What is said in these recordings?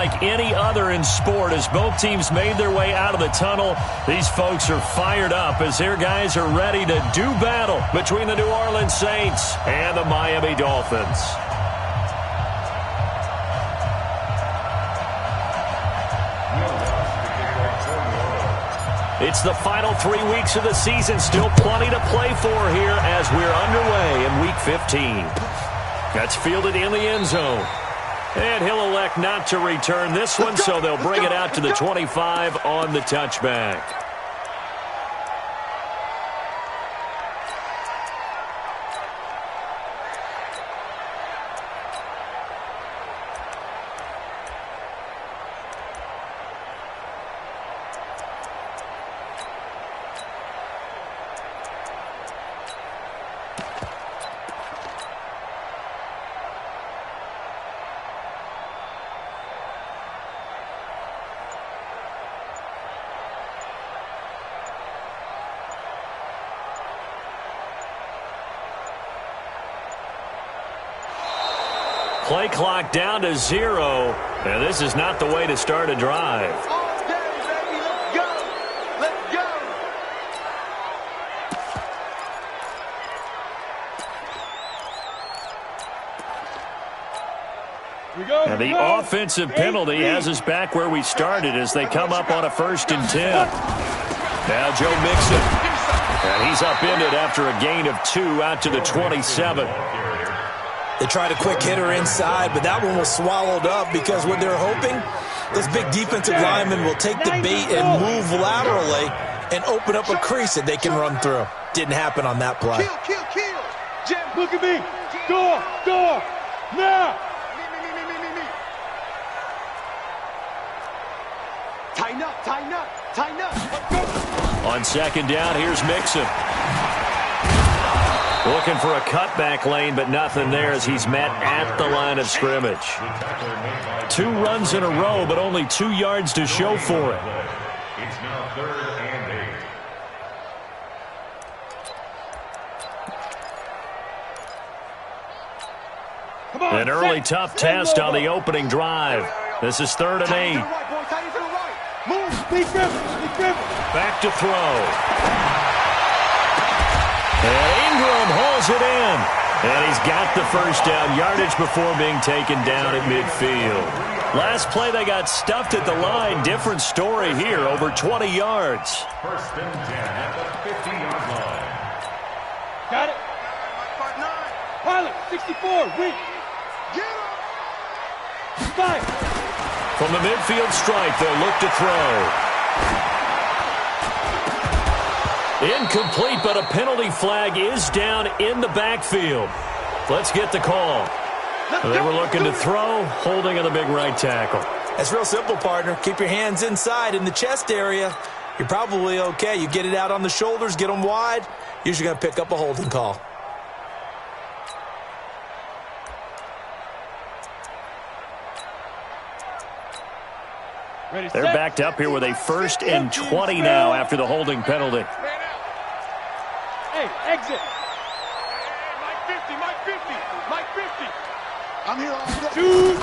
unlike any other in sport. As both teams made their way out of the tunnel, these folks are fired up as their guys are ready to do battle between the New Orleans Saints and the Miami Dolphins. It's the final 3 weeks of the season. Still plenty to play for here as we're underway in Week 15. That's fielded in the end zone. And he'll elect not to return this one, so they'll bring it out to the 25 on the touchback. Play clock down to 0, and this is not the way to start a drive. All day, baby. Let's go. Let's go. And the offensive penalty has us back where we started as they come up on a 1st and 10. Now Joe Mixon. And he's upended after a gain of 2 out to the 27. They tried a quick hitter inside, but that one was swallowed up because what they're hoping, those big defensive linemen will take the bait and move laterally and open up a crease that they can run through. Didn't happen on that play. Kill. Jim, look at me. Door. Now. Me. Tighten up. Let's go. On 2nd down, here's Mixon. Looking for a cutback lane, but nothing there as he's met at the line of scrimmage. 2 runs in a row, but only 2 yards to show for it. It's now 3rd and 8. An early tough test on the opening drive. This is 3rd and 8. Back to throw. And Ingram hauls it in. And he's got the 1st down yardage before being taken down at midfield. Last play, they got stuffed at the line. Different story here, over 20 yards. 1st and 10 at the 50-yard line. Got it. Pilot, 64, weak. Get up. Fire. From the midfield stripe, they'll look to throw. Incomplete, but a penalty flag is down in the backfield. Let's get the call. They were looking to throw, holding on the big right tackle. That's real simple, partner. Keep your hands inside in the chest area. You're probably okay. You get it out on the shoulders, get them wide. Usually going to pick up a holding call. They're backed up here with a 1st and 20 now after the holding penalty. Hey, exit. Mike 50. I'm here all day. Shoot.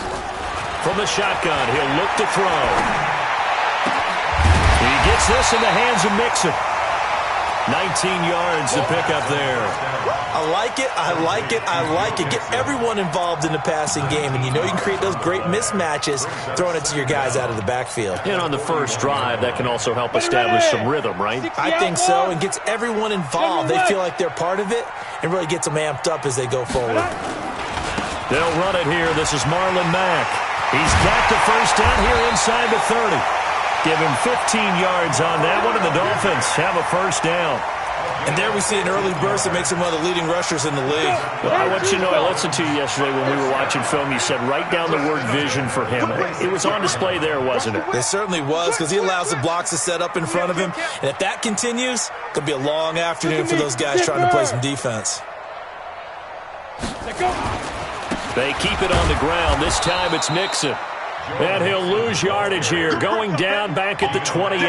From the shotgun, he'll look to throw. He gets this in the hands of Mixon. 19 yards to pick up there. I like it. Get everyone involved in the passing game, and you know you can create those great mismatches throwing it to your guys out of the backfield. And on the first drive, that can also help establish some rhythm, right? I think so, and gets everyone involved. They feel like they're part of it, and really gets them amped up as they go forward. They'll run it here. This is Marlon Mack. He's got the 1st down here inside the 30. Give him 15 yards on that one, and the Dolphins have a 1st down. And there we see an early burst that makes him one of the leading rushers in the league. Well, I want you to know, I listened to you yesterday when we were watching film. You said write down the word vision for him. It was on display there, wasn't it? It certainly was, because he allows the blocks to set up in front of him. And if that continues, it could be a long afternoon for those guys trying to play some defense. They keep it on the ground. This time it's Mixon. And he'll lose yardage here, going down back at the 28.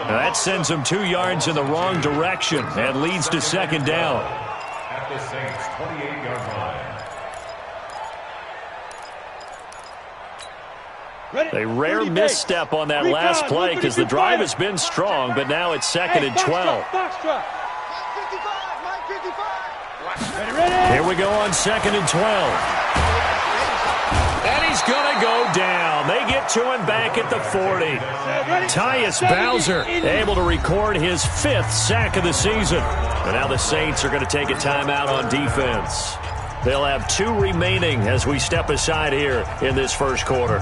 That sends him 2 yards in the wrong direction and leads to 2nd down. At the Saints' 28-yard line. A rare misstep on that last play because the drive has been strong, but now it's 2nd and 12. Here we go on 2nd and 12. And he's going to go down. They get to him back at the 40. Tyus Bowser able to record his 5th sack of the season. And now the Saints are going to take a timeout on defense. They'll have 2 remaining as we step aside here in this first quarter.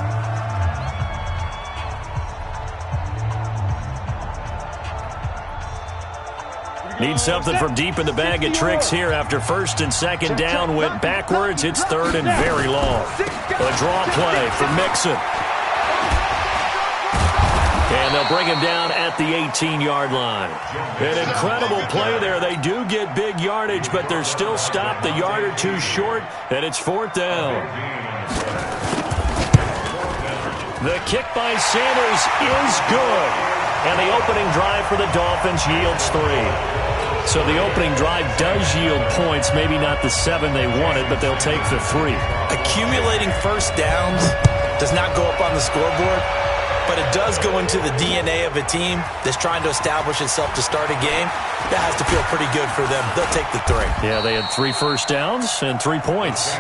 Need something from deep in the bag of tricks here after 1st and 2nd down went backwards. It's 3rd and very long. A draw play for Mixon. And they'll bring him down at the 18-yard line. An incredible play there. They do get big yardage, but they're still stopped a yard or 2 short, and it's 4th down. The kick by Sanders is good. And the opening drive for the Dolphins yields 3. So the opening drive does yield points, maybe not the 7 they wanted, but they'll take the 3. Accumulating first downs does not go up on the scoreboard, but it does go into the DNA of a team that's trying to establish itself to start a game. That has to feel pretty good for them. They'll take the 3. Yeah, they had 3 first downs and 3 points.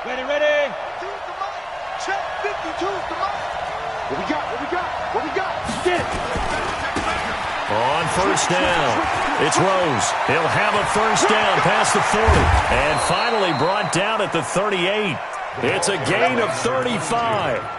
Ready. Check 52. What we got? Get it. On first down, it's Rose. He'll have a first down past the 40. And finally brought down at the 38. It's a gain of 35.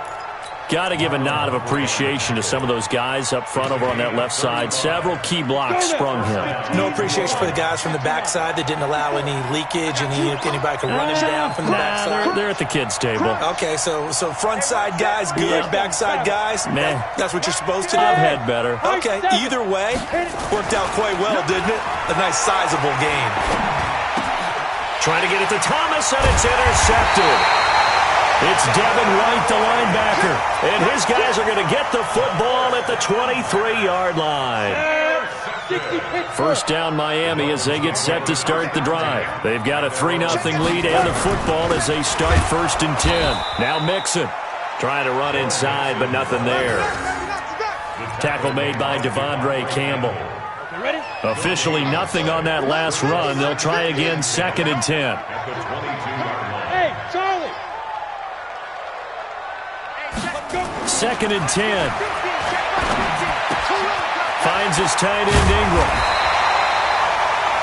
Got to give a nod of appreciation to some of those guys up front over on that left side. Several key blocks sprung him. No appreciation for the guys from the backside that didn't allow any leakage and anybody could run him down from the backside. They're at the kids' table. Okay, so front side guys good, backside guys, man, that's what you're supposed to do. I've had better. Okay, either way, worked out quite well, didn't it? A nice sizable gain. Trying to get it to Thomas, and it's intercepted. It's Devin White, the linebacker, and his guys are going to get the football at the 23-yard line. First down Miami as they get set to start the drive. They've got a 3-0 lead and the football as they start 1st and 10. Now Mixon trying to run inside, but nothing there. Tackle made by Devondre Campbell. Officially nothing on that last run. They'll try again 2nd and 10. Hey, Charlie. 2nd and 10. Finds his tight end Ingram.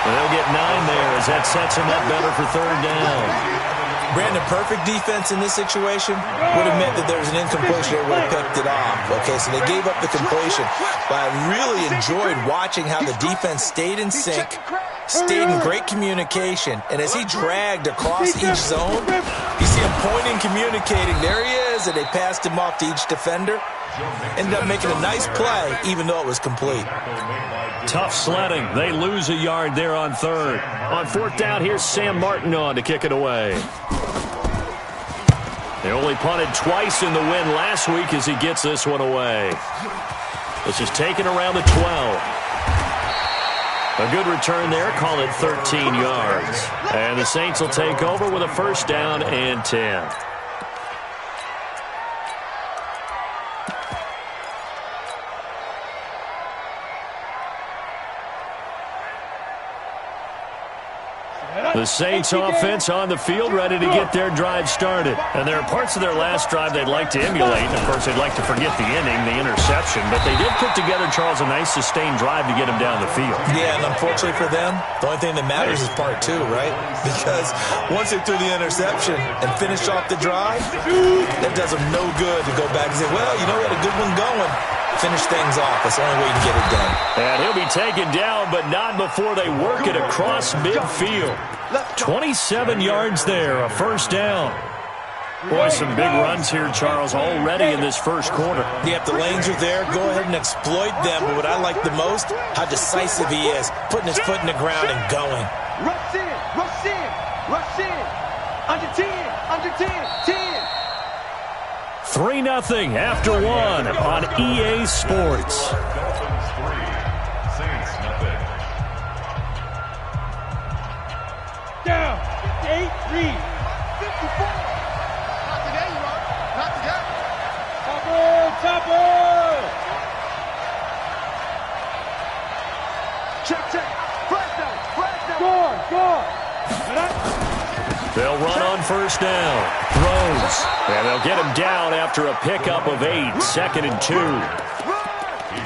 And they'll get 9 there as that sets him up better for 3rd down. Brandon, perfect defense in this situation would have meant that there was an incompletion. They would have picked it off. Okay, so they gave up the completion. But I really enjoyed watching how the defense stayed in sync, stayed in great communication. And as he dragged across each zone, you see him pointing, communicating. There he is, and they passed him off to each defender. Ended up making a nice play, even though it was complete. Tough sledding. They lose a yard there on 3rd. On 4th down, here's Sam Martin on to kick it away. They only punted twice in the win last week as he gets this one away. This is taken around the 12. A good return there. Call it 13 yards. And the Saints will take over with a 1st down and 10. The Saints offense on the field, ready to get their drive started. And there are parts of their last drive they'd like to emulate. Of course, they'd like to forget the ending, the interception. But they did put together, Charles, a nice sustained drive to get him down the field. Yeah, and unfortunately for them, the only thing that matters is part 2, right? Because once they threw the interception and finished off the drive, that does them no good to go back and say, well, you know, we had a good one going. Finish things off. That's the only way you can get it done. And he'll be taken down, but not before they work it across midfield. 27 yards there, a 1st down. Boy, some big runs here, Charles, already in this first quarter. Yeah, if the lanes are there, go ahead and exploit them. But what I like the most, how decisive he is, putting his foot in the ground and going. Rush in. Under 10, 10. 3-0 after one on EA Sports. Dolphins 3, Saints nothing. Down. 8-3. 54. Not today, you are. Not today. Topper. Check. Flash down. Gone. They'll run on first down. Throws. And they'll get him down after a pickup of 8. 2nd and 2.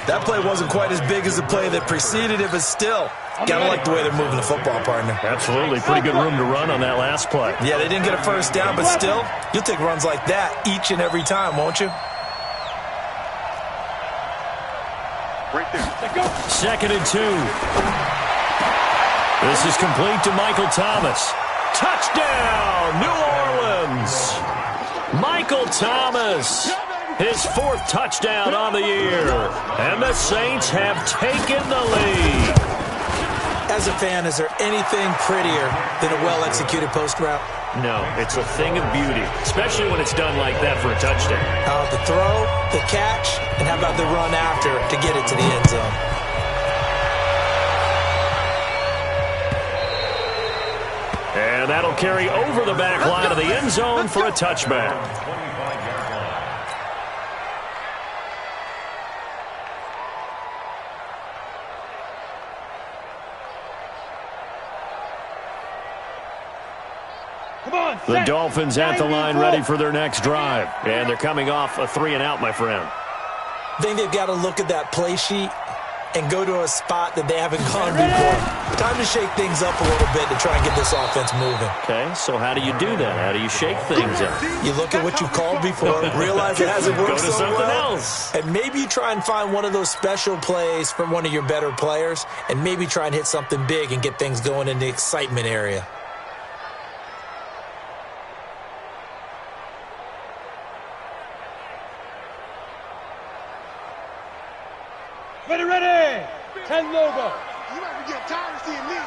That play wasn't quite as big as the play that preceded it, but still, gotta like the way they're moving the football, partner. Absolutely. Pretty good room to run on that last play. Yeah, they didn't get a first down, but still, you'll take runs like that each and every time, won't you? Right there. 2nd and 2. This is complete to Michael Thomas. Touchdown, New Orleans. Michael Thomas, his 4th touchdown on the year. And the Saints have taken the lead. As a fan, is there anything prettier than a well-executed post route? No, it's a thing of beauty, especially when it's done like that for a touchdown. How about the throw, the catch, and how about the run after to get it to the end zone? And that'll carry over the back line of the end zone for a touchback. 25-yard line. Come on. The Dolphins at the line ready for their next drive. And they're coming off a 3-and-out, my friend. I think they've got to look at that play sheet and go to a spot that they haven't gone before. Time to shake things up a little bit to try and get this offense moving. Okay, so how do you do that? How do you shake things up? You look at what you've called before, realize it hasn't Go worked to so something well, else. and maybe you try and find one of those special plays from one of your better players, and maybe try and hit something big and get things going in the excitement area. Ready. 10 logo. You might be getting tired of seeing me.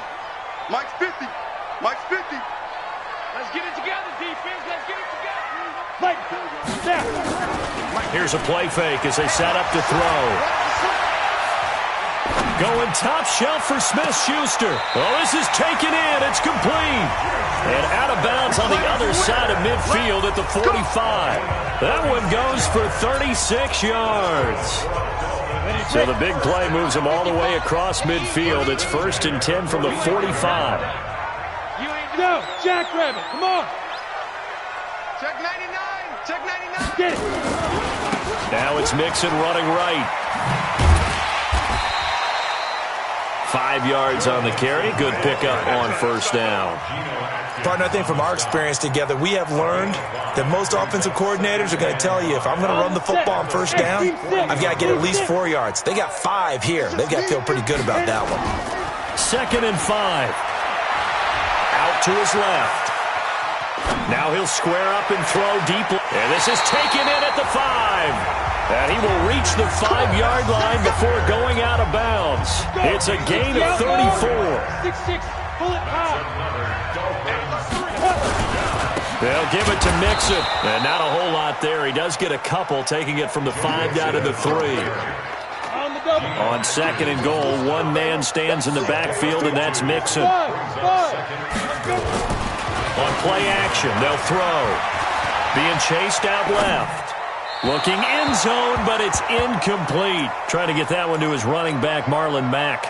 Mike's 50. Let's get it together, defense. Let's get it together. Mike. Snap. Here's a play fake as they set up to throw. Going top shelf for Smith-Schuster. Oh, this is taken in. It's complete. And out of bounds on the other side of midfield at the 45. That one goes for 36 yards. So the big play moves him all the way across midfield. It's 1st and 10 from the 45. No, Jackrabbit, come on. Check 99. Get it. Now it's Mixon running right. 5 yards on the carry. Good pickup on first down. Partner, I think from our experience together, we have learned that most offensive coordinators are going to tell you, if I'm going to run the football on first down, I've got to get at least 4 yards. They got 5 here. They've got to feel pretty good about that one. 2nd and 5. Out to his left. Now he'll square up and throw deep. And this is taken in at the 5. And he will reach the 5-yard line before going out of bounds. It's a gain of 34. 6-6. Pull it high. They'll give it to Mixon. And not a whole lot there. He does get a couple, taking it from the 5 down to the 3. On 2nd and goal, one man stands in the backfield, and that's Mixon. On play action, they'll throw. Being chased out left. Looking end zone, but it's incomplete. Trying to get that one to his running back, Marlon Mack.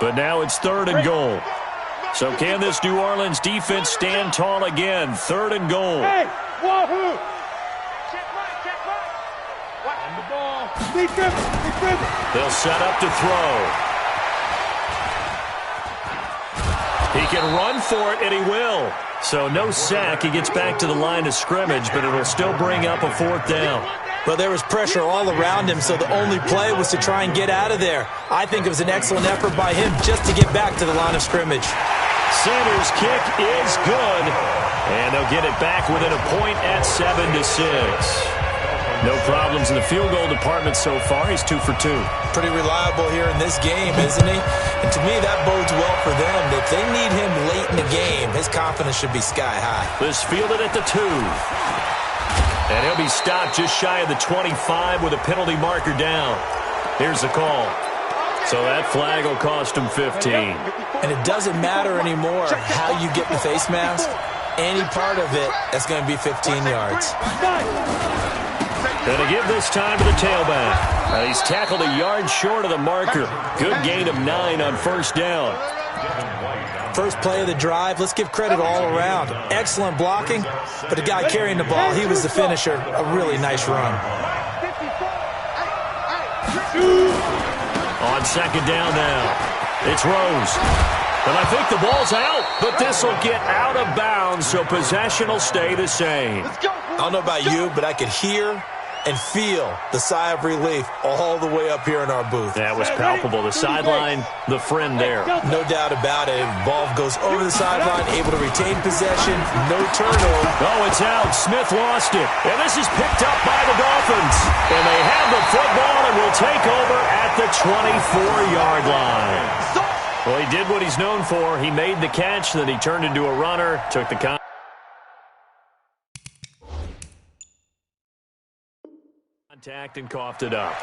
But now it's 3rd and goal. So can this New Orleans defense stand tall again? 3rd and goal. Hey, wahoo! Check right. On the ball. Big dribble. They'll set up to throw. He can run for it, and he will. So no sack. He gets back to the line of scrimmage, but it'll still bring up a 4th down. Well, there was pressure all around him, so the only play was to try and get out of there. I think it was an excellent effort by him just to get back to the line of scrimmage. Sanders' kick is good, and they'll get it back within a point at 7-6. No problems in the field goal department so far. He's 2 for 2. Pretty reliable here in this game, isn't he? And to me, that bodes well for them. If they need him late in the game, his confidence should be sky high. This fielded at the 2. And he'll be stopped just shy of the 25 with a penalty marker down. Here's the call. So that flag will cost him 15. And it doesn't matter anymore how you get the face mask. Any part of it, that's going to be 15 yards. Going to give this time to the tailback. He's tackled a yard short of the marker. Good gain of 9 on first down. First play of the drive, let's give credit all around. Excellent blocking, but the guy carrying the ball, he was the finisher. A really nice run. On second down now, it's Rose. And I think the ball's out, but this will get out of bounds, so possession will stay the same. I don't know about you, but I could hear and feel the sigh of relief all the way up here in our booth. That was palpable. The sideline, the friend there. No doubt about it. Ball goes over the sideline, able to retain possession, no turnover. Oh, it's out. Smith lost it. And this is picked up by the Dolphins. And they have the football and will take over at the 24-yard line. Well, he did what he's known for. He made the catch, then he turned into a runner, took the contact and coughed it up.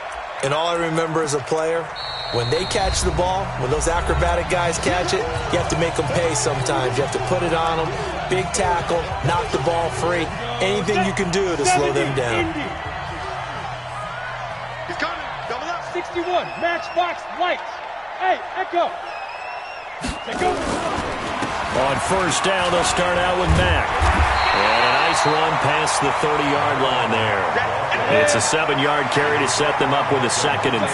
And all I remember as a player, when they catch the ball, when those acrobatic guys catch it, you have to make them pay sometimes. You have to put it on them, big tackle, knock the ball free. Anything you can do to slow them down. He's coming. Double up. 61. Matchbox lights. Hey, Echo. Go. On first down, they'll start out with Mack. And a nice run past the 30-yard line there. It's a 7-yard carry to set them up with a 2nd and 3.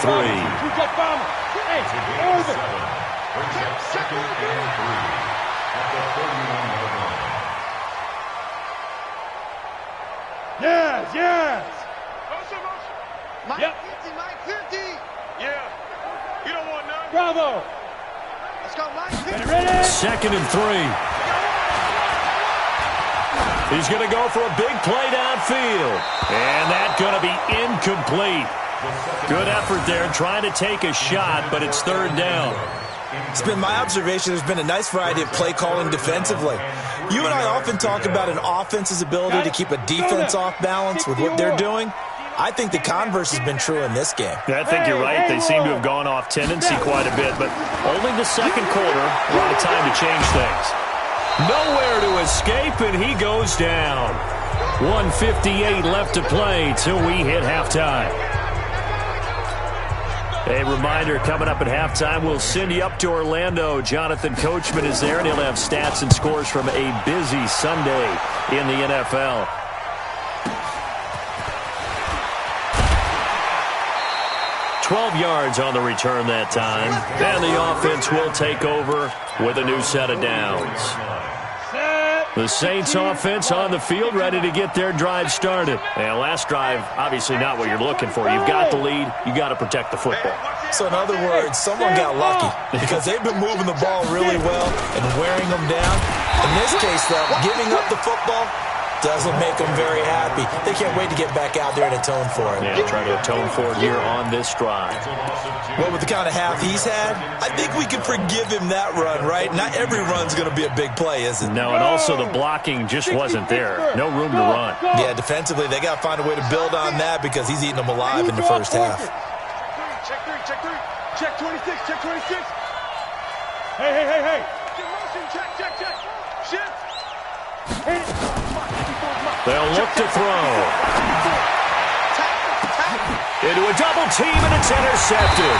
Hey, over. Brings up 2nd and 3 at the 31-yard line. Yes. Mike Yep. 50, Mike 50. Yeah. You don't want none. Bravo. Let's go, Mike 50. Ready? 2nd and 3. He's going to go for a big play downfield. And that's going to be incomplete. Good effort there, trying to take a shot, but it's 3rd down. It's been my observation there's been a nice variety of play calling defensively. You and I often talk about an offense's ability to keep a defense off balance with what they're doing. I think the converse has been true in this game. Yeah, I think you're right. They seem to have gone off tendency quite a bit, but only the second quarter, a lot of time to change things. Nowhere to escape, and he goes down. 1:58 left to play till we hit halftime. A reminder, coming up at halftime, we'll send you up to Orlando. Jonathan Coachman is there, and he'll have stats and scores from a busy Sunday in the NFL. $12 yards on the return that time. And the offense will take over with a new set of downs. The Saints offense on the field, ready to get their drive started. And last drive, obviously not what you're looking for. You've got the lead. You got to protect the football. So in other words, someone got lucky because they've been moving the ball really well and wearing them down. In this case, though, giving up the football doesn't make them very happy. They can't wait to get back out there and atone for it. Yeah, try to atone for it here on this drive. Well, with the kind of half he's had, I think we can forgive him that run, right? Not every run's going to be a big play, is it? No, and also the blocking just wasn't there. No room to run. Yeah, defensively, they got to find a way to build on that because he's eating them alive in the first half. Check 3, check 3. Check 26, check 26. Hey. Get motion, check. Shift. They'll look to throw. Into a double team, and it's intercepted.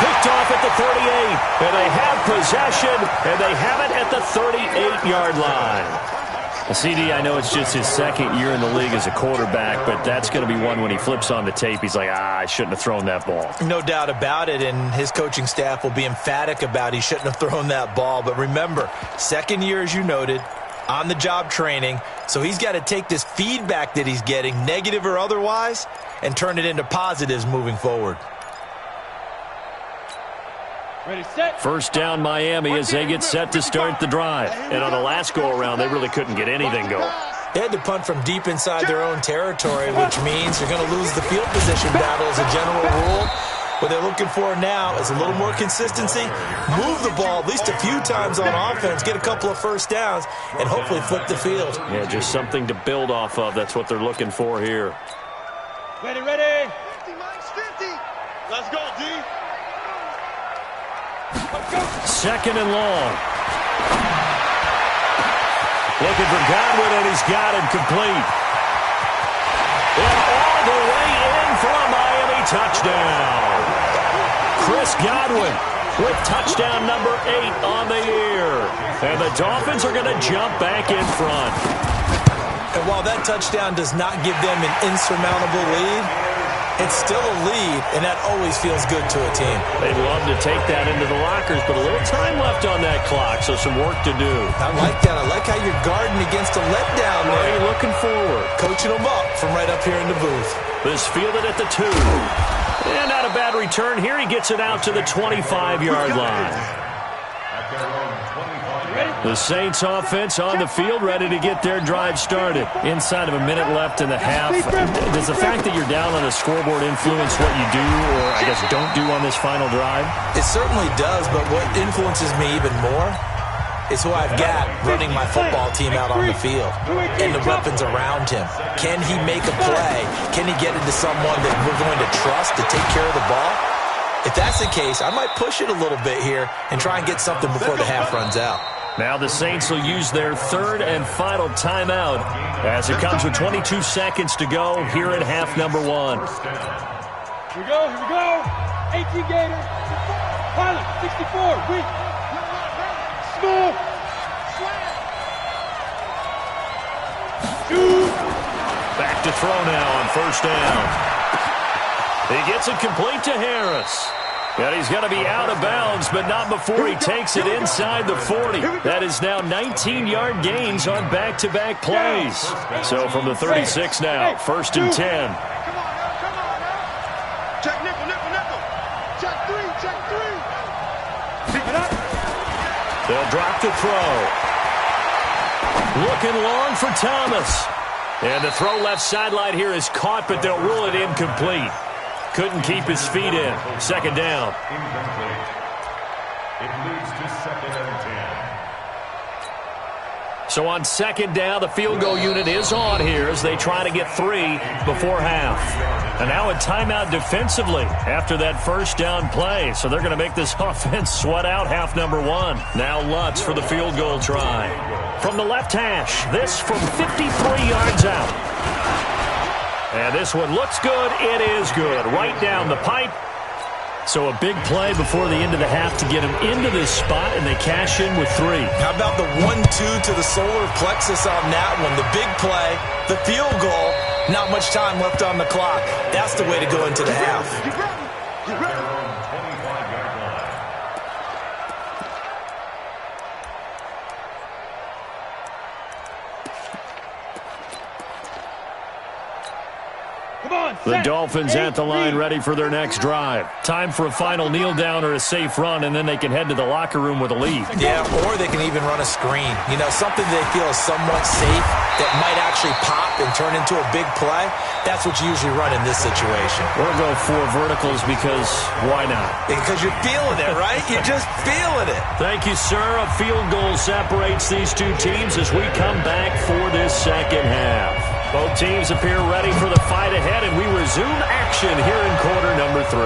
Picked off at the 38, and they have possession, and they have it at the 38-yard line. CD, I know it's just his 2nd year in the league as a quarterback, but that's going to be one when he flips on the tape, he's like, I shouldn't have thrown that ball. No doubt about it, and his coaching staff will be emphatic about he shouldn't have thrown that ball. But remember, 2nd year, as you noted, on-the-job training, so he's got to take this feedback that he's getting, negative or otherwise, and turn it into positives moving forward. Ready, set. First down Miami as they get set to start the drive. And on the last go-around, they really couldn't get anything going. They had to punt from deep inside their own territory, which means they're going to lose the field position battle as a general rule. What they're looking for now is a little more consistency, move the ball at least a few times on offense, get a couple of first downs, and hopefully flip the field. Yeah, just something to build off of. That's what they're looking for here. Ready, ready. 50, Mike's 50. Let's go, D. Second and long. Looking for Godwin, and he's got him complete. And all the way in for a Miami touchdown. Chris Godwin with touchdown number 8 on the year. And the Dolphins are going to jump back in front. And while that touchdown does not give them an insurmountable lead, it's still a lead, and that always feels good to a team. They'd love to take that into the lockers, but a little time left on that clock, so some work to do. I like that. I like how you're guarding against a letdown there. You're looking forward. Coaching them up from right up here in the booth. This fielded at the 2. And not a bad return here. He gets it out to the 25-yard line. The Saints offense on the field, ready to get their drive started. Inside of a minute left in the half. Does the fact that you're down on the scoreboard influence what you do, or I guess don't do on this final drive? It certainly does, but what influences me even more is who I've got running my football team out on the field and the weapons around him. Can he make a play? Can he get into someone that we're going to trust to take care of the ball? If that's the case, I might push it a little bit here and try and get something before the half runs out. Now the Saints will use their third and final timeout as it comes with 22 seconds to go here at half number 1. Here we go, here we go. 18 Gator. Pilot, 64, weak. Smooth. Back to throw now on first down. He gets it complete to Harris. And he's going to be out of bounds, but not before he takes it inside the 40. That is now 19-yard gains on back-to-back plays. So from the 36 now, first and 10. Come on now. Check nickel, nickel, nickel. Check 3, check 3. Pick it up. They'll drop the throw. Looking long for Thomas. And the throw left sideline here is caught, but they'll rule it incomplete. Couldn't keep his feet in. Second down. It leads to second and 10. So on second down, the field goal unit is on here as they try to get 3 before half. And now a timeout defensively after that first down play. So they're going to make this offense sweat out half number 1. Now Lutz for the field goal try. From the left hash, this from 53 yards out. And this one looks good. It is good. Right down the pipe. So a big play before the end of the half to get him into this spot, and they cash in with 3. How about the 1-2 to the solar plexus on that one? The big play, the field goal, not much time left on the clock. That's the way to go into the half. The Dolphins at the line ready for their next drive. Time for a final kneel down or a safe run, and then they can head to the locker room with a lead. Yeah, or they can even run a screen. You know, something they feel is somewhat safe that might actually pop and turn into a big play. That's what you usually run in this situation. Or go 4 verticals because why not? Because you're feeling it, right? You're just feeling it. Thank you, sir. A field goal separates these two teams as we come back for this second half. Both teams appear ready for the fight ahead, and we resume action here in quarter number 3.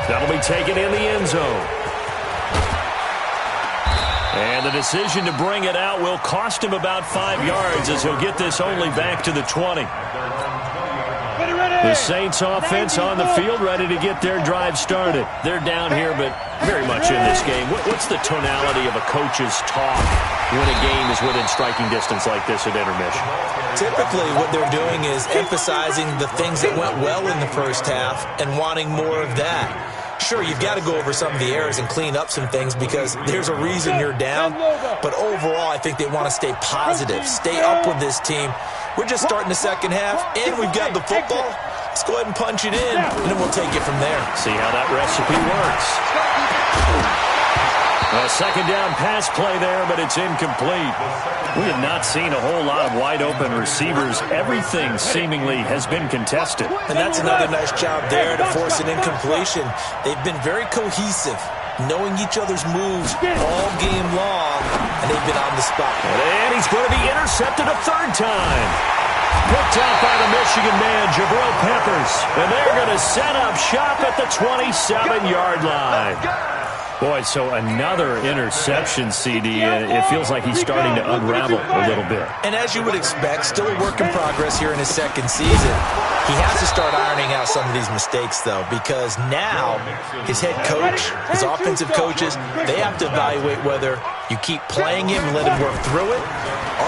That'll be taken in the end zone. And the decision to bring it out will cost him about 5 yards as he'll get this only back to the 20. The Saints offense on the field ready to get their drive started. They're down here, but very much in this game. What's the tonality of a coach's talk when a game is within striking distance like this at intermission? Typically, what they're doing is emphasizing the things that went well in the first half and wanting more of that. Sure, you've got to go over some of the errors and clean up some things because there's a reason you're down. But overall, I think they want to stay positive, stay up with this team. We're just starting the second half, and we've got the football. Let's go ahead and punch it in, and then we'll take it from there. See how that recipe works. A second down pass play there, but it's incomplete. We have not seen a whole lot of wide-open receivers. Everything seemingly has been contested. And that's another nice job there to force an incompletion. They've been very cohesive, knowing each other's moves all game long, and they've been on the spot. And he's going to be intercepted a third time. Picked out by the Michigan man, Jabril Peppers. And they're going to set up shop at the 27-yard line. Boy, so another interception, CD. It feels like he's starting to unravel a little bit. And as you would expect, still a work in progress here in his second season. He has to start ironing out some of these mistakes, though, because now his head coach, his offensive coaches, they have to evaluate whether you keep playing him and let him work through it,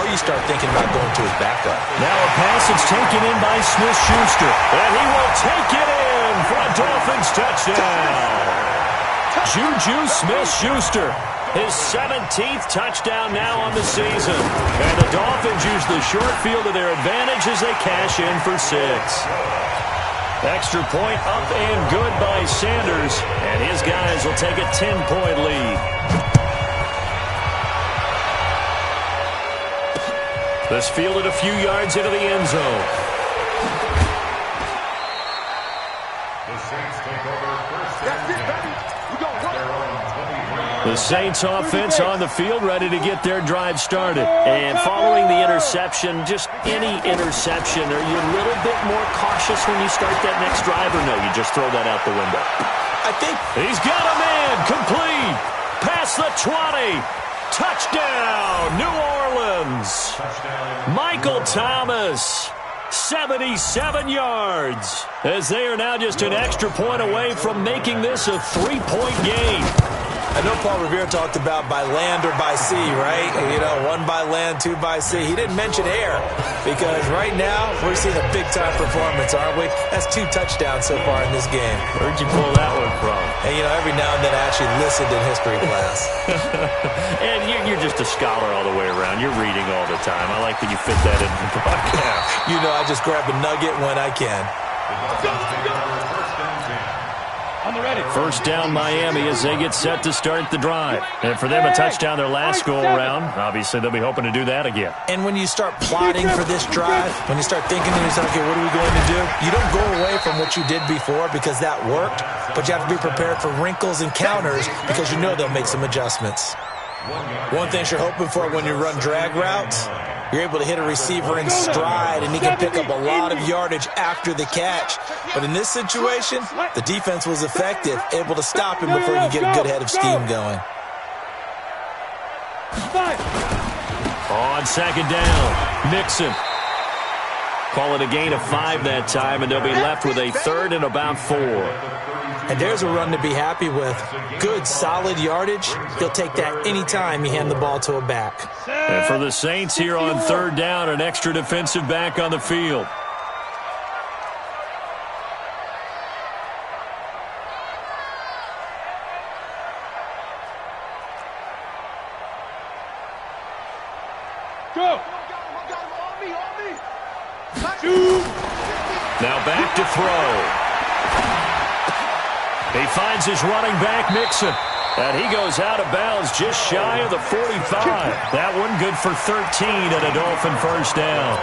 or you start thinking about going to his backup. Now a pass is taken in by Smith-Schuster, and he will take it in for a Dolphins touchdown. Juju Smith-Schuster, his 17th touchdown now on the season. And the Dolphins use the short field to their advantage as they cash in for 6. Extra point up and good by Sanders, and his guys will take a 10-point lead. This fielded a few yards into the end zone. The Saints offense on the field, ready to get their drive started. And following the interception, just any interception, are you a little bit more cautious when you start that next drive, or no, you just throw that out the window? I think he's got a man, complete, past the 20, touchdown, New Orleans. Michael Thomas, 77 yards, as they are now just an extra point away from making this a 3-point game. I know Paul Revere talked about by land or by sea, right? You know, 1 by land, 2 by sea. He didn't mention air because right now we're seeing a big-time performance, aren't we? That's 2 touchdowns so far in this game. Where'd you pull that one from? And, you know, every now and then I actually listened in history class. And you're just a scholar all the way around. You're reading all the time. I like that you fit that in the broadcast. You know, I just grab a nugget when I can. On the ready. First down Miami as they get set to start the drive. And for them, a touchdown their last go-around. Obviously, they'll be hoping to do that again. And when you start plotting for this drive, when you start thinking to yourself, okay, what are we going to do? You don't go away from what you did before because that worked, but you have to be prepared for wrinkles and counters because you know they'll make some adjustments. One thing you're hoping for when you run drag routes, you're able to hit a receiver in stride, and he can pick up a lot of yardage after the catch. But in this situation, the defense was effective, able to stop him before he could get a good head of steam going. On second down, Mixon. Call it a gain of 5 that time, and they'll be left with a third and about 4. And there's a run to be happy with. Good, solid yardage. He'll take that anytime you hand the ball to a back. And for the Saints here on third down, an extra defensive back on the field. Go. Now back to throw. He finds his running back, Mixon. And he goes out of bounds just shy of the 45. That one good for 13 and a Dolphin first down.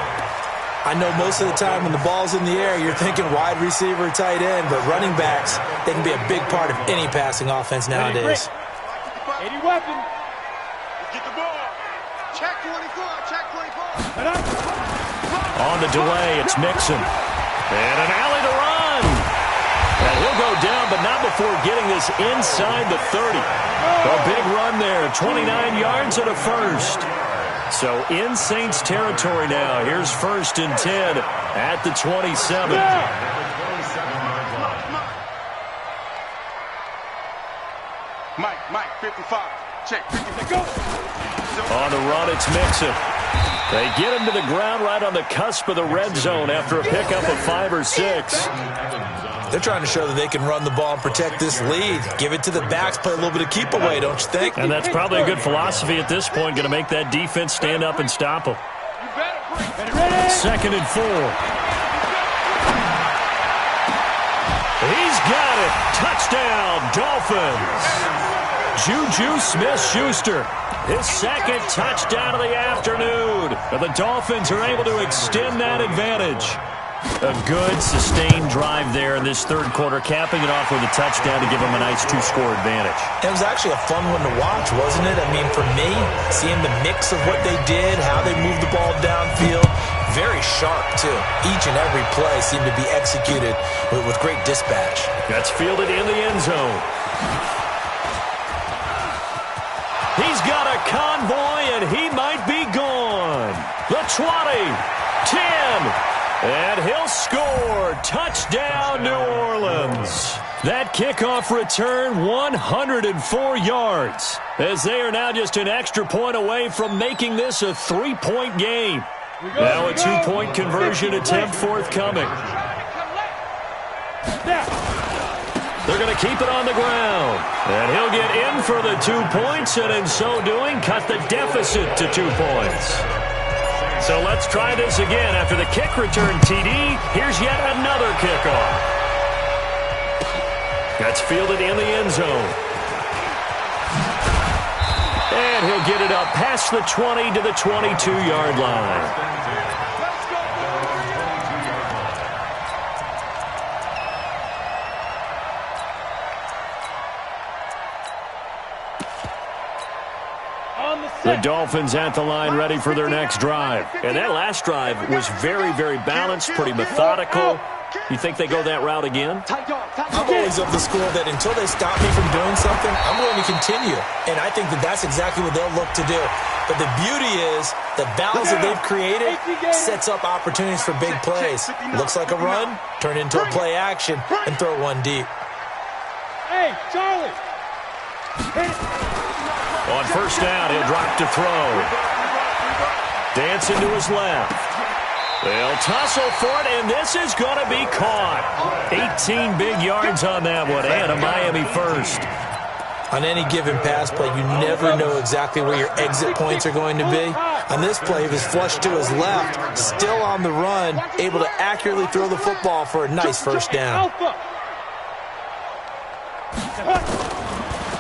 I know most of the time when the ball's in the air, you're thinking wide receiver, tight end, but running backs, they can be a big part of any passing offense nowadays. 80 weapon. Get the ball. Check 24. Check 24. On the delay, it's Mixon. And an alley to run. And he'll go down, but not before getting this inside the 30. A big run there, 29 yards and a first. So in Saints territory now. Here's 1st and 10 at the 27. Mike, 55. Check, 50. Go. On the run, it's Mixon. They get him to the ground right on the cusp of the red zone after a pickup of 5 or 6. They're trying to show that they can run the ball and protect this lead. Give it to the backs, play a little bit of keep away, don't you think? And that's probably a good philosophy at this point, going to make that defense stand up and stop them. 2nd and 4. He's got it. Touchdown, Dolphins. Juju Smith-Schuster, his second touchdown of the afternoon. And the Dolphins are able to extend that advantage. A good, sustained drive there in this third quarter, capping it off with a touchdown to give them a nice two-score advantage. It was actually a fun one to watch, wasn't it? I mean, for me, seeing the mix of what they did, how they moved the ball downfield, very sharp, too. Each and every play seemed to be executed with great dispatch. That's fielded in the end zone. He's got a convoy, and he might be gone. The 20, 10, and he'll score. Touchdown, New Orleans. That kickoff return, 104 yards, as they are now just an extra point away from making this a three-point game. Now a two-point conversion attempt forthcoming. They're going to keep it on the ground. And he'll get in for the 2 points, and in so doing, cut the deficit to 2 points. So let's try this again. After the kick return TD, here's yet another kickoff. That's fielded in the end zone. And he'll get it up past the 20 to the 22-yard line. The Dolphins at the line, ready for their next drive. And that last drive was very, very balanced, pretty methodical. You think they go that route again? I'm always of the school that until they stop me from doing something, I'm going to continue. And I think that that's exactly what they'll look to do. But the beauty is the balance that they've created sets up opportunities for big plays. Looks like a run, turn into a play action, and throw one deep. Hey, Charlie! On first down, he'll drop to throw. Dancing to his left. They'll tussle for it, and this is going to be caught. 18 big yards on that one, and a Miami first. On any given pass play, you never know exactly where your exit points are going to be. On this play, he was flushed to his left, still on the run, able to accurately throw the football for a nice first down.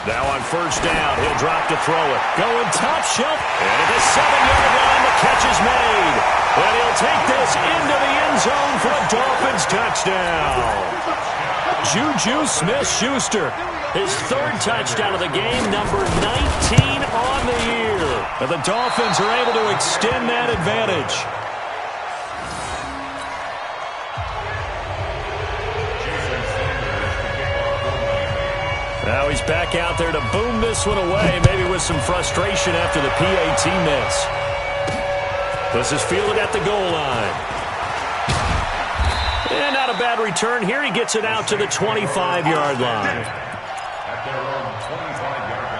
Now on first down, he'll drop to throw it. Going top shelf, and at the 7-yard line, the catch is made. And he'll take this into the end zone for a Dolphins touchdown. Juju Smith-Schuster, his third touchdown of the game, number 19 on the year. And the Dolphins are able to extend that advantage. Now he's back out there to boom this one away, maybe with some frustration after the PAT miss. This is fielded at the goal line. And not a bad return here. He gets it out to the 25-yard line. At their own 25-yard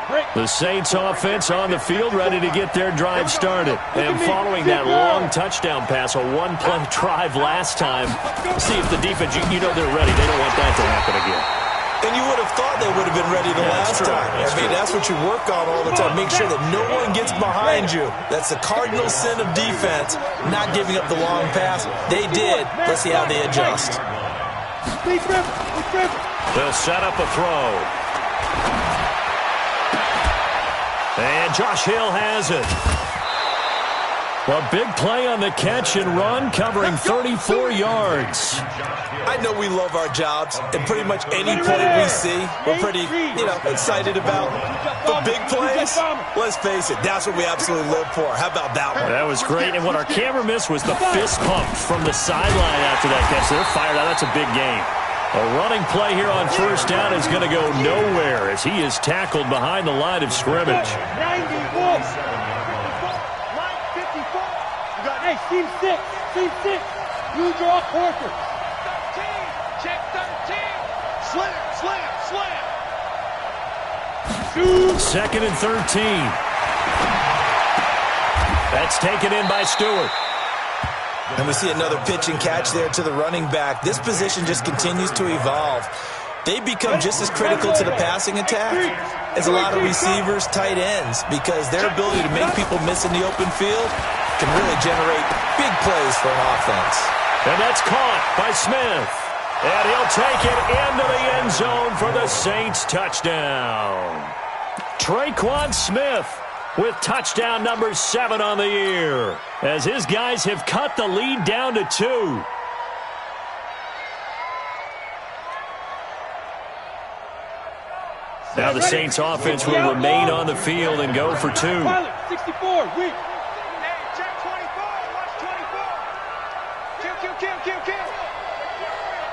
line. The Saints offense on the field, ready to get their drive started. And following that long touchdown pass, a one-play drive last time, see if the defense, you know they're ready. They don't want that to happen again. And you would have thought they would have been ready the last time. That's what you work on all the time. Make sure that no one gets behind you. That's the cardinal sin of defense, not giving up the long pass. They did. Let's see how they adjust. They'll set up a throw. And Josh Hill has it. A big play on the catch and run, covering 34 yards. I know we love our jobs, and pretty much any play we see, we're pretty, excited about. But big plays, let's face it, that's what we absolutely live for. How about that one? That was great, and what our camera missed was the fist pump from the sideline after that catch. They're fired out. That's a big game. A running play here on first down is going to go nowhere as he is tackled behind the line of scrimmage. 91. Hey, team 6. You draw Porter. 13. Check 13. Slam. Second and 13. That's taken in by Stewart. And we see another pitch and catch there to the running back. This position just continues to evolve. They become just as critical to the passing attack as a lot of receivers, tight ends, because their ability to make people miss in the open field can really generate big plays for an offense. And that's caught by Smith. And he'll take it into the end zone for the Saints touchdown. Traquan Smith with touchdown number 7 on the year, as his guys have cut the lead down to 2. Now the Saints offense will remain on the field and go for 2. 64, weak. Check 24, watch 24. Kill.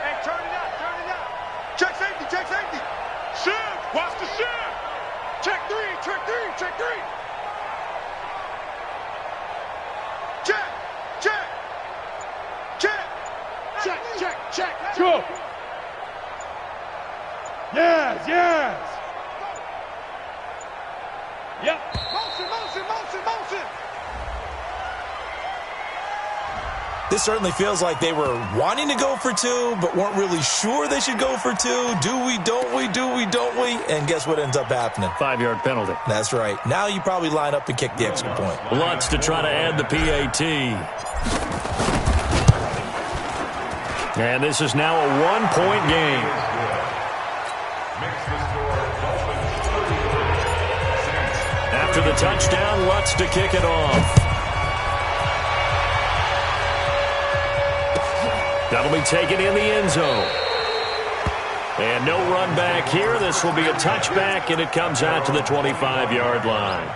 Hey, turn it up. Check safety. Shift, watch the shift. Check 3. Check. Go. Yes. Yep. Motion. This certainly feels like they were wanting to go for 2, but weren't really sure they should go for 2. Do we, don't we? And guess what ends up happening? 5-yard penalty. That's right. Now you probably line up and kick the extra point. Lutz to try to add the PAT. And this is now a 1-point game. After the touchdown, Lutz to kick it off. That'll be taken in the end zone. And no run back here. This will be a touchback, and it comes out to the 25-yard line.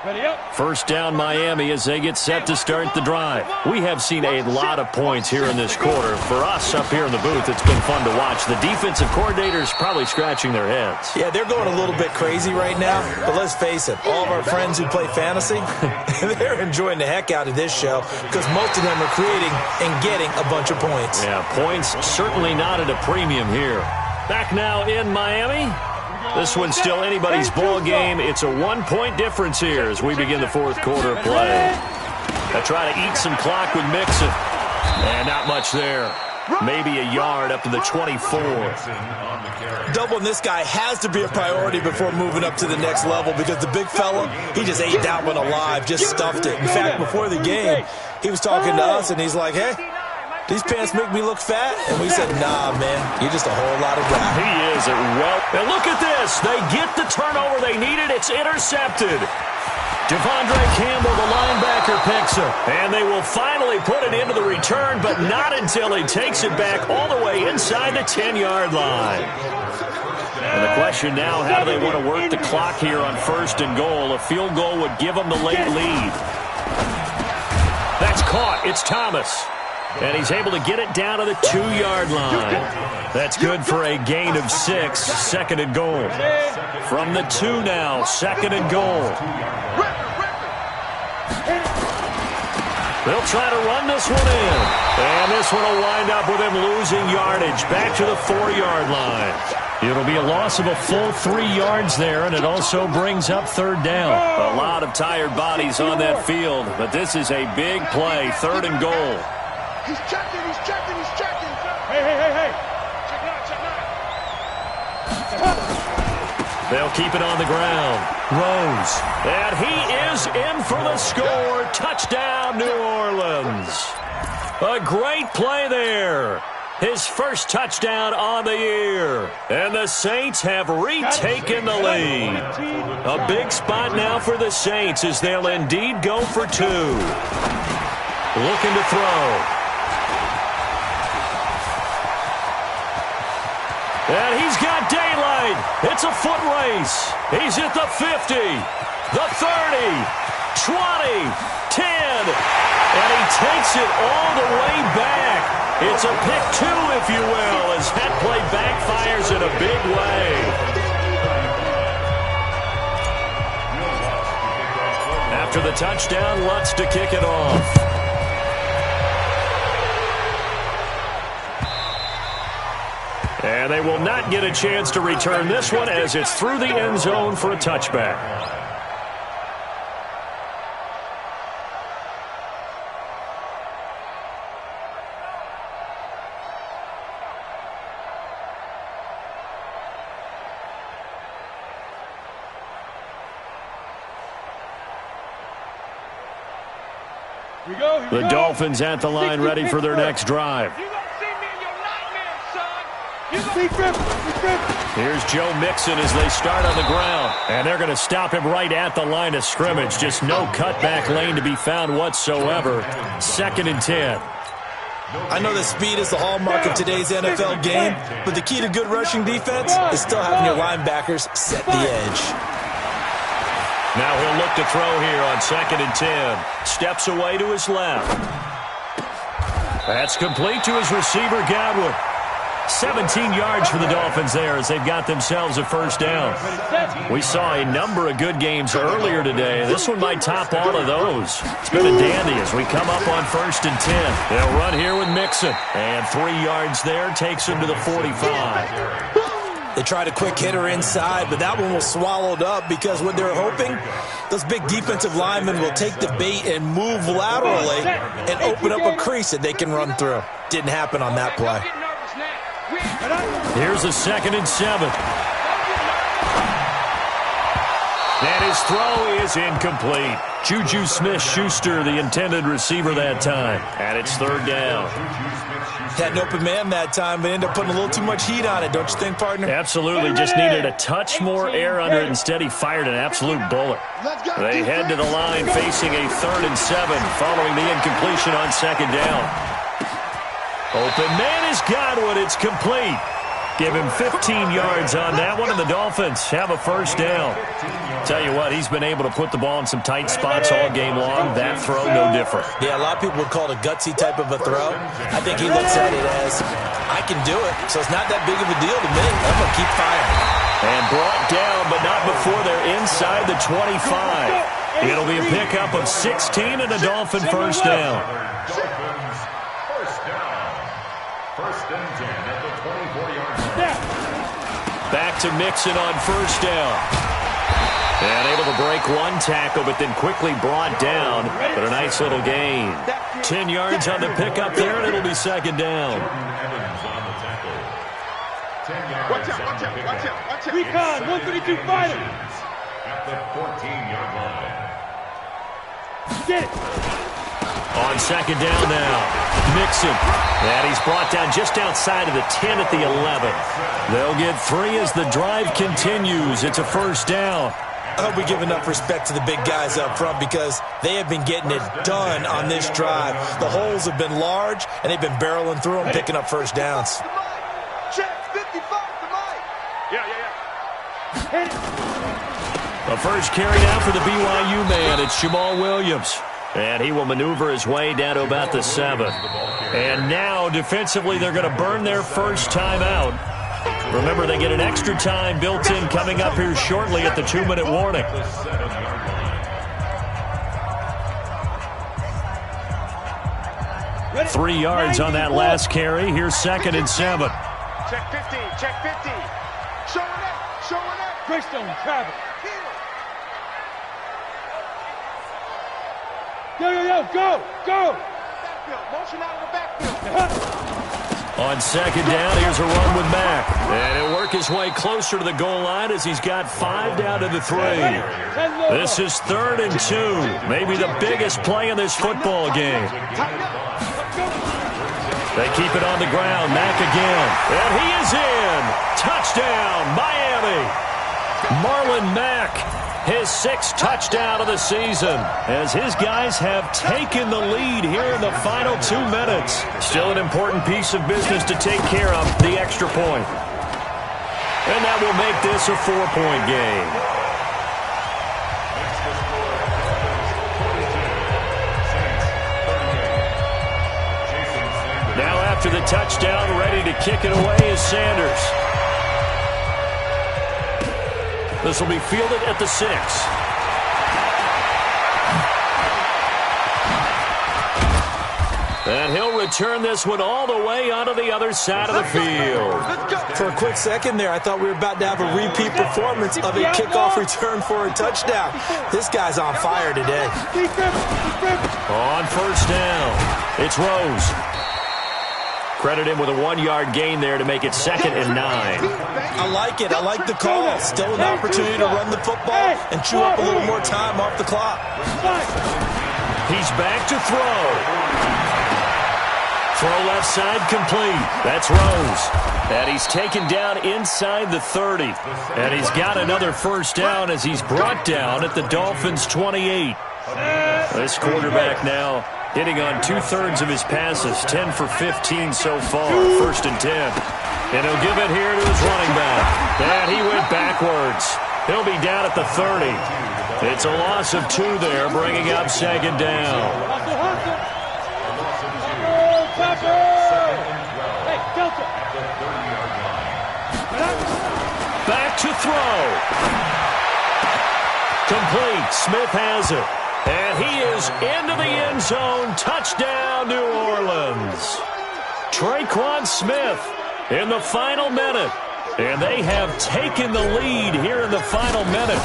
Ready up. First down, Miami, as they get set to start the drive. We have seen a lot of points here in this quarter. For us up here in the booth, it's been fun to watch. The defensive coordinators probably scratching their heads. Yeah, they're going a little bit crazy right now. But let's face it, all of our friends who play fantasy, they're enjoying the heck out of this show because most of them are creating and getting a bunch of points. Yeah, points certainly not at a premium here. Back now in Miami. This one's still anybody's ball game. It's a 1-point difference here as we begin the fourth quarter play. They try to eat some clock with Mixon. And not much there. Maybe a yard up to the 24. Doubling this guy has to be a priority before moving up to the next level because the big fella, he just ate that one alive, just stuffed it. In fact, before the game, he was talking to us, and he's like, hey, these pants make me look fat? And we said, nah, man, you're just a whole lot of guy. He is a well. And look at this. They get the turnover they needed. It's intercepted. Devondre Campbell, the linebacker, picks it. And they will finally put it into the return, but not until he takes it back all the way inside the 10-yard line. And the question now, how do they want to work the clock here on 1st and goal? A field goal would give them the late lead. That's caught. It's Thomas. And he's able to get it down to the 2-yard line. That's good for a gain of 6. 2nd and goal. From the 2 now, 2nd and goal. They'll try to run this one in. And this one will wind up with him losing yardage back to the 4-yard line. It'll be a loss of a full 3 yards there, and it also brings up 3rd down. A lot of tired bodies on that field, but this is a big play, 3rd and goal. He's checking. Hey. They'll keep it on the ground. Rose. And he is in for the score. Touchdown, New Orleans. A great play there. His first touchdown on the year. And the Saints have retaken the lead. A big spot now for the Saints as they'll indeed go for 2. Looking to throw. And he's got daylight. It's a foot race. He's at the 50, the 30, 20, 10. And he takes it all the way back. It's a pick 2, if you will, as that play backfires in a big way. After the touchdown, Lutz to kick it off. And they will not get a chance to return this one as it's through the end zone for a touchback. Here we go. Here we The go. Dolphins at the line, ready for their next drive. You gonna see me in your nightmares, son. You Be crippled. Be crippled. Here's Joe Mixon as they start on the ground. And they're going to stop him right at the line of scrimmage. Just no cutback lane to be found whatsoever. 2nd and 10. I know that speed is the hallmark of today's NFL game, but the key to good rushing defense is still having your linebackers set the edge. Now he'll look to throw here on 2nd and 10. Steps away to his left. That's complete to his receiver, Godwin. 17 yards for the Dolphins there as they've got themselves a first down. We saw a number of good games earlier today. This one might top all of those. It's been a dandy as we come up on 1st and 10. They'll run here with Mixon. And 3 yards there takes him to the 45. They tried a quick hitter inside, but that one was swallowed up because what they're hoping, those big defensive linemen will take the bait and move laterally and open up a crease that they can run through. Didn't happen on that play. Here's a 2nd and 7. And his throw is incomplete. Juju Smith-Schuster, the intended receiver that time. And it's 3rd down. Had an open man that time, but ended up putting a little too much heat on it, don't you think, partner? Absolutely. Just needed a touch more air under it. Instead, he fired an absolute bullet. They head to the line facing a 3rd and 7 following the incompletion on 2nd down. Open man is Godwin. It's complete. Give him 15 yards on that one, and the Dolphins have a first down. Tell you what, he's been able to put the ball in some tight spots all game long. That throw, no different. Yeah, a lot of people would call it a gutsy type of a throw. I think he looks at it as, I can do it, so it's not that big of a deal to me. I'm going to keep firing. And brought down, but not before they're inside the 25. It'll be a pickup of 16 and a Dolphin first down. First and 10 at the 24-yard line. Back to Mixon on first down. And able to break one tackle, but then quickly brought down. But a nice little gain. 10 yards on the pickup there, and it'll be 2nd down. Evans on the tackle. 10 yards. Watch out, watch out, watch out, watch out. Recon, 132 fighter. At the 14-yard line. Get it. On 2nd down now, Mixon. And he's brought down just outside of the 10 at the 11. They'll get 3 as the drive continues. It's a first down. I hope we give enough respect to the big guys up front because they have been getting it done on this drive. The holes have been large, and they've been barreling through them, picking up first downs. Check 55 to Mike. The first carry now for the BYU man. It's Jamal Williams. And he will maneuver his way down to about the 7. And now, defensively, they're going to burn their first time out. Remember, they get an extra time built in coming up here shortly at the 2-minute warning. Three yards on that last carry. Here's 2nd and 7. Check 15, check 15. Showing up, showing up. Greystone, travel. Yo, go, go. Backfield, motion out of the backfield. On 2nd down, here's a run with Mack. And he'll work his way closer to the goal line as he's got 5 down to the 3. This is 3rd and 2. Maybe the biggest play in this football game. They keep it on the ground. Mack again. And he is in. Touchdown, Miami. Marlon Mack, his 6th touchdown of the season, as his guys have taken the lead here in the final 2 minutes. Still an important piece of business to take care of, the extra point. And that will make this a 4-point game. Now after the touchdown, ready to kick it away is Sanders. This will be fielded at the 6. And he'll return this one all the way onto the other side of the field. For a quick second there, I thought we were about to have a repeat performance of a kickoff return for a touchdown. This guy's on fire today. On first down, it's Rose. Credit him with a 1-yard gain there to make it 2nd and 9. I like it. I like the call. Still an opportunity to run the football and chew up a little more time off the clock. He's back to throw. Throw left side complete. That's Rose. And he's taken down inside the 30. And he's got another first down as he's brought down at the Dolphins' 28. This quarterback now hitting on 2/3 of his passes, 10 for 15 so far, 1st and 10. And he'll give it here to his running back. And he went backwards. He'll be down at the 30. It's a loss of 2 there, bringing up 2nd down. Back to throw. Complete. Smith has it. And he is into the end zone. Touchdown, New Orleans. Traquan Smith in the final minute. And they have taken the lead here in the final minute.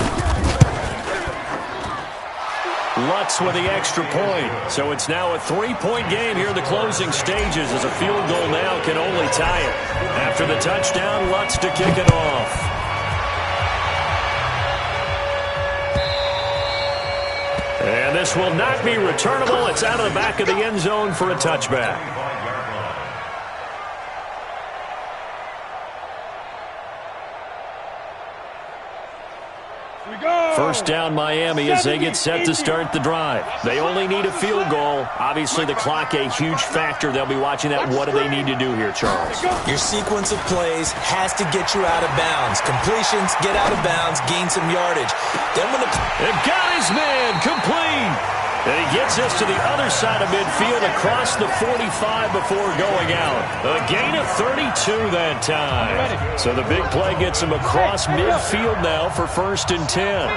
Lutz with the extra point. So it's now a 3-point game here in the closing stages as a field goal now can only tie it. After the touchdown, Lutz to kick it off. And this will not be returnable. It's out of the back of the end zone for a touchback. First down Miami as they get set to start the drive. They only need a field goal. Obviously the clock a huge factor. They'll be watching that. What do they need to do here, Charles? Your sequence of plays has to get you out of bounds. Completions, get out of bounds, gain some yardage. Then when it got his man complete. And he gets us to the other side of midfield across the 45 before going out. A gain of 32 that time. So the big play gets him across midfield now for 1st and 10.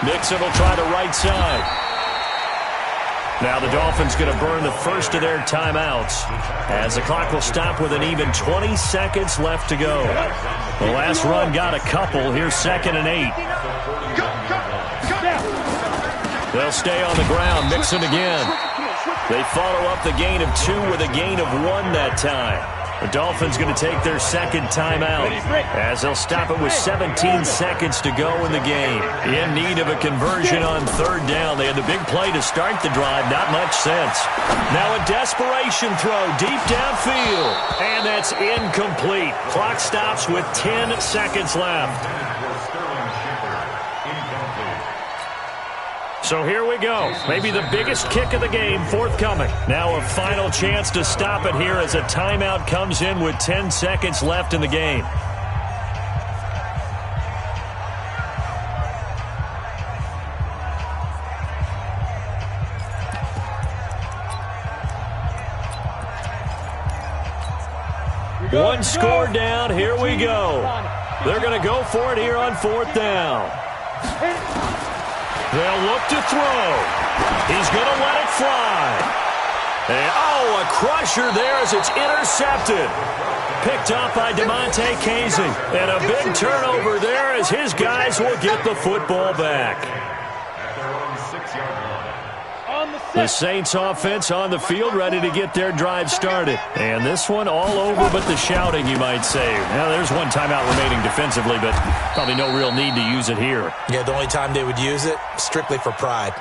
Nixon will try the right side. Now the Dolphins going to burn the first of their timeouts as the clock will stop with an even 20 seconds left to go. The last run got a couple. Here's 2nd and 8. They'll stay on the ground. Mixon again. They follow up the gain of 2 with a gain of 1 that time. The Dolphins going to take their second timeout as they'll stop it with 17 seconds to go in the game. In need of a conversion on 3rd down. They had the big play to start the drive. Not much sense. Now a desperation throw deep downfield. And that's incomplete. Clock stops with 10 seconds left. So here we go. Maybe the biggest kick of the game forthcoming. Now a final chance to stop it here as a timeout comes in with 10 seconds left in the game. One score down. Here we go. They're going to go for it here on 4th down. They'll look to throw. He's going to let it fly. And, a crusher there as it's intercepted. Picked up by DeMonte Casey. And a big turnover there as his guys will get the football back. The Saints offense on the field ready to get their drive started. And this one all over but the shouting, you might say. Now, there's one timeout remaining defensively, but probably no real need to use it here. Yeah, the only time they would use it, strictly for pride.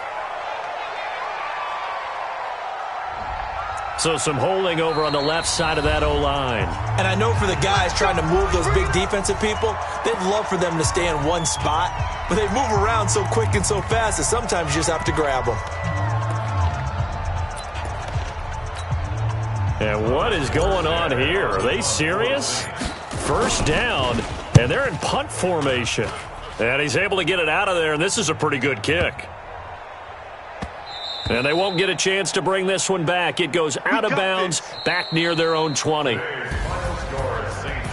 So some holding over on the left side of that O-line. And I know for the guys trying to move those big defensive people, they'd love for them to stay in one spot, but they move around so quick and so fast that sometimes you just have to grab them. And what is going on here? Are they serious? First down, and they're in punt formation. And he's able to get it out of there, and this is a pretty good kick. And they won't get a chance to bring this one back. It goes out of bounds, back near their own 20.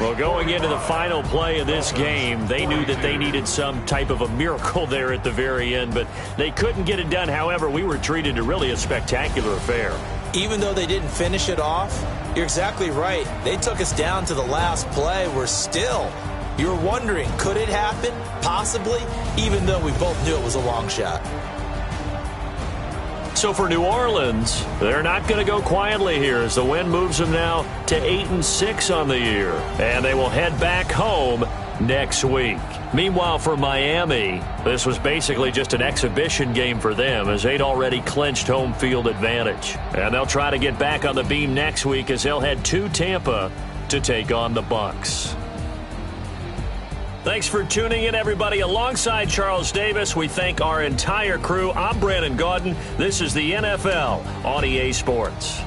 Well, going into the final play of this game, they knew that they needed some type of a miracle there at the very end, but they couldn't get it done. However, we were treated to really a spectacular affair. Even though they didn't finish it off, you're exactly right. They took us down to the last play. We're still, you're wondering, could it happen? Possibly, even though we both knew it was a long shot. So for New Orleans, they're not going to go quietly here as the win moves them now to 8-6 on the year. And they will head back home next week. Meanwhile, for Miami, this was basically just an exhibition game for them as they'd already clinched home field advantage. And they'll try to get back on the beam next week as they'll head to Tampa to take on the Bucs. Thanks for tuning in, everybody. Alongside Charles Davis, we thank our entire crew. I'm Brandon Gaudin. This is the NFL on EA Sports.